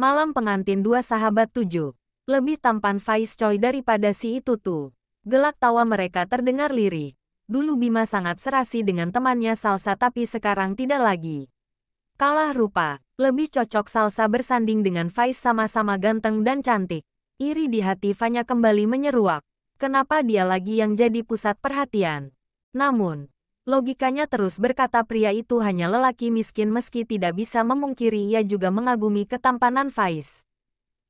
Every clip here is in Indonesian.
Malam pengantin dua sahabat 7. Lebih tampan Faiz Choi daripada si itu tuh. Gelak tawa mereka terdengar lirih. Dulu Bima sangat serasi dengan temannya Salsa tapi sekarang tidak lagi. Kalah rupa, lebih cocok Salsa bersanding dengan Faiz sama-sama ganteng dan cantik. Iri di hati Fanya kembali menyeruak. Kenapa dia lagi yang jadi pusat perhatian? Namun, logikanya terus berkata pria itu hanya lelaki miskin meski tidak bisa memungkiri ia juga mengagumi ketampanan Faiz.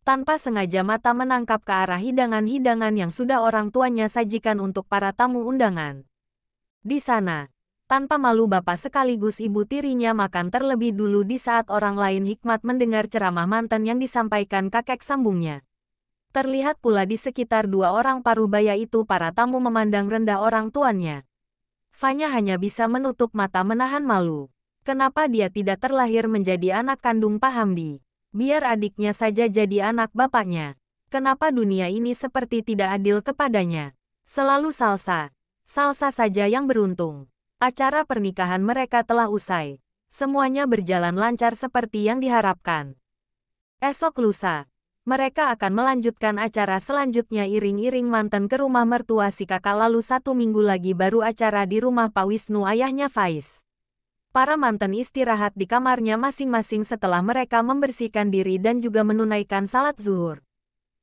Tanpa sengaja mata menangkap ke arah hidangan-hidangan yang sudah orang tuanya sajikan untuk para tamu undangan. Di sana, tanpa malu bapak sekaligus ibu tirinya makan terlebih dulu di saat orang lain hikmat mendengar ceramah mantan yang disampaikan kakek sambungnya. Terlihat pula di sekitar dua orang parubaya itu para tamu memandang rendah orang tuanya. Fanya hanya bisa menutup mata menahan malu. Kenapa dia tidak terlahir menjadi anak kandung Pak Hamdi? Biar adiknya saja jadi anak bapaknya. Kenapa dunia ini seperti tidak adil kepadanya? Selalu Salsa. Salsa saja yang beruntung. Acara pernikahan mereka telah usai. Semuanya berjalan lancar seperti yang diharapkan. Esok lusa, mereka akan melanjutkan acara selanjutnya iring-iring mantan ke rumah mertua si kakak lalu 1 minggu lagi baru acara di rumah Pak Wisnu ayahnya Faiz. Para mantan istirahat di kamarnya masing-masing setelah mereka membersihkan diri dan juga menunaikan salat zuhur.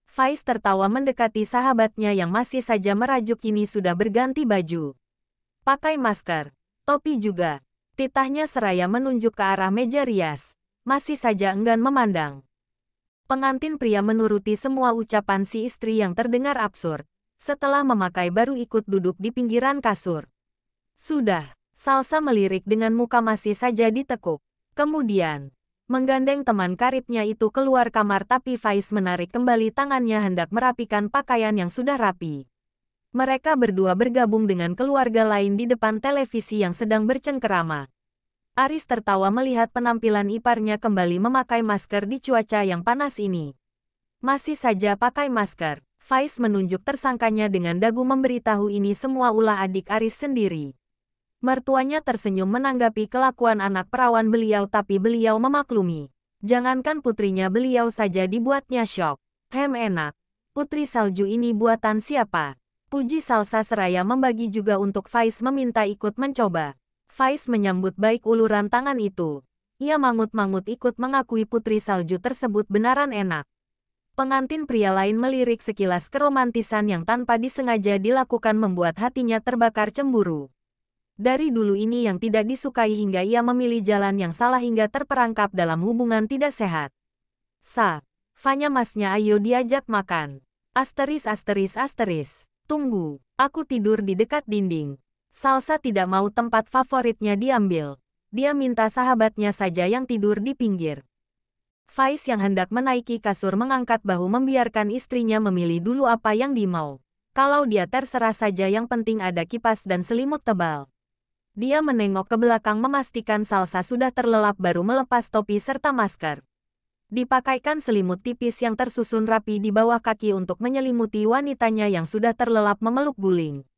Faiz tertawa mendekati sahabatnya yang masih saja merajuk kini sudah berganti baju. Pakai masker, topi juga. Titahnya seraya menunjuk ke arah meja rias. Masih saja enggan memandang. Pengantin pria menuruti semua ucapan si istri yang terdengar absurd. Setelah memakai baru ikut duduk di pinggiran kasur. Sudah, Salsa melirik dengan muka masih saja ditekuk. Kemudian, menggandeng teman karibnya itu keluar kamar tapi Faiz menarik kembali tangannya hendak merapikan pakaian yang sudah rapi. Mereka berdua bergabung dengan keluarga lain di depan televisi yang sedang bercengkerama. Aris tertawa melihat penampilan iparnya kembali memakai masker di cuaca yang panas ini. Masih saja pakai masker, Faiz menunjuk tersangkanya dengan dagu memberitahu ini semua ulah adik Aris sendiri. Mertuanya tersenyum menanggapi kelakuan anak perawan beliau tapi beliau memaklumi. Jangankan putrinya beliau saja dibuatnya syok. Enak, putri salju ini buatan siapa? Puji Salsa seraya membagi juga untuk Faiz meminta ikut mencoba. Faiz menyambut baik uluran tangan itu. Ia mangut-mangut ikut mengakui putri salju tersebut benaran enak. Pengantin pria lain melirik sekilas keromantisan yang tanpa disengaja dilakukan membuat hatinya terbakar cemburu. Dari dulu ini yang tidak disukai hingga ia memilih jalan yang salah hingga terperangkap dalam hubungan tidak sehat. Fanya masnya ayo diajak makan. Asteris. Tunggu, aku tidur di dekat dinding. Salsa tidak mau tempat favoritnya diambil. Dia minta sahabatnya saja yang tidur di pinggir. Faiz yang hendak menaiki kasur mengangkat bahu membiarkan istrinya memilih dulu apa yang dimau. Kalau dia terserah saja yang penting ada kipas dan selimut tebal. Dia menengok ke belakang memastikan Salsa sudah terlelap baru melepas topi serta masker. Dipakaikan selimut tipis yang tersusun rapi di bawah kaki untuk menyelimuti wanitanya yang sudah terlelap memeluk guling.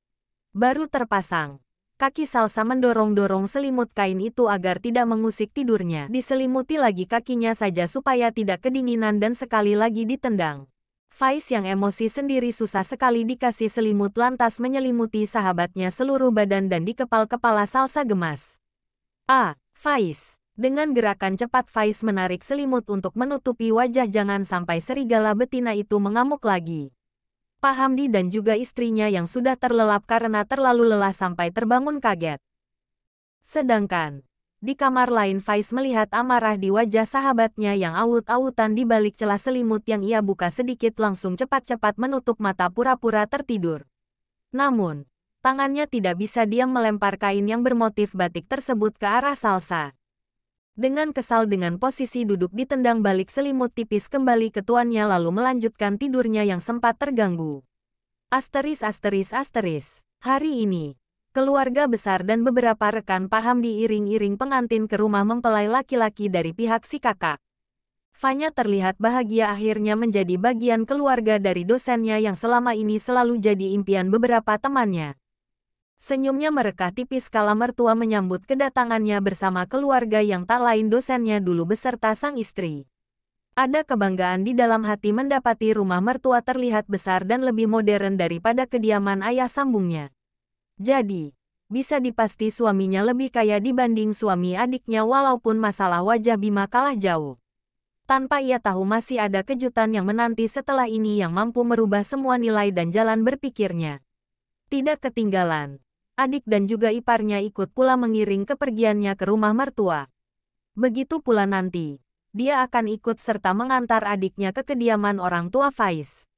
Baru terpasang. Kaki Salsa mendorong-dorong selimut kain itu agar tidak mengusik tidurnya. Diselimuti lagi kakinya saja supaya tidak kedinginan dan sekali lagi ditendang. Faiz yang emosi sendiri susah sekali dikasih selimut lantas menyelimuti sahabatnya seluruh badan dan di kepala Salsa gemas. Faiz. Dengan gerakan cepat Faiz menarik selimut untuk menutupi wajah jangan sampai serigala betina itu mengamuk lagi. Pak Hamdi dan juga istrinya yang sudah terlelap karena terlalu lelah sampai terbangun kaget. Sedangkan, di kamar lain Faiz melihat amarah di wajah sahabatnya yang awut-awutan di balik celah selimut yang ia buka sedikit langsung cepat-cepat menutup mata pura-pura tertidur. Namun, tangannya tidak bisa diam melempar kain yang bermotif batik tersebut ke arah Salsa. Dengan kesal dengan posisi duduk ditendang balik selimut tipis kembali ke tuannya lalu melanjutkan tidurnya yang sempat terganggu. Asteris. Hari ini, keluarga besar dan beberapa rekan Pak Hamdi iring-iring pengantin ke rumah mempelai laki-laki dari pihak si kakak. Fanya terlihat bahagia akhirnya menjadi bagian keluarga dari dosennya yang selama ini selalu jadi impian beberapa temannya. Senyumnya merekah tipis kala mertua menyambut kedatangannya bersama keluarga yang tak lain dosennya dulu beserta sang istri. Ada kebanggaan di dalam hati mendapati rumah mertua terlihat besar dan lebih modern daripada kediaman ayah sambungnya. Jadi, bisa dipasti suaminya lebih kaya dibanding suami adiknya walaupun masalah wajah Bima kalah jauh. Tanpa ia tahu masih ada kejutan yang menanti setelah ini yang mampu merubah semua nilai dan jalan berpikirnya. Tidak ketinggalan, adik dan juga iparnya ikut pula mengiring kepergiannya ke rumah mertua. Begitu pula nanti, dia akan ikut serta mengantar adiknya ke kediaman orang tua Faiz.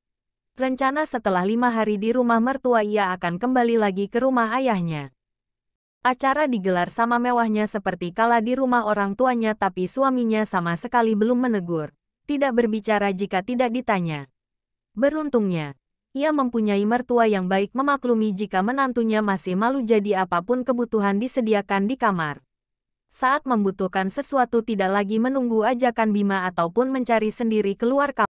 Rencana setelah 5 hari di rumah mertua ia akan kembali lagi ke rumah ayahnya. Acara digelar sama mewahnya seperti kala di rumah orang tuanya tapi suaminya sama sekali belum menegur, tidak berbicara jika tidak ditanya. Beruntungnya, ia mempunyai mertua yang baik memaklumi jika menantunya masih malu jadi apapun kebutuhan disediakan di kamar. Saat membutuhkan sesuatu tidak lagi menunggu ajakan Bima ataupun mencari sendiri keluar kamar.